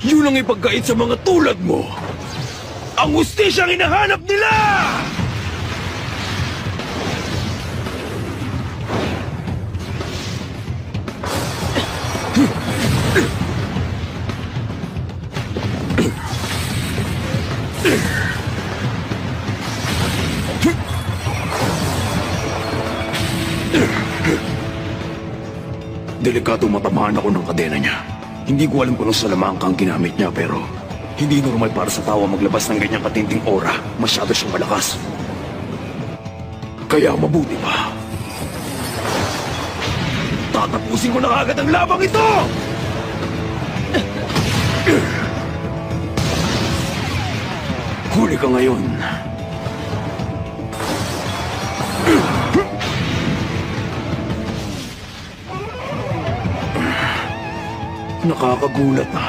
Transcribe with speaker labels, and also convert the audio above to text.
Speaker 1: Yun ang ipagkait sa mga tulad mo. Ang hustisyang hinahanap nila! Delikado matamaan ako ng kadena niya. Hindi ko alam kung anong salamangka ang ginamit niya pero hindi normal para sa tao maglabas ng ganyang katinding aura. Masyado siyang malakas. Kaya mabuti pa. Tatapusin ko na agad ang labang ito! Huli ka ngayon. Nakakagulat na.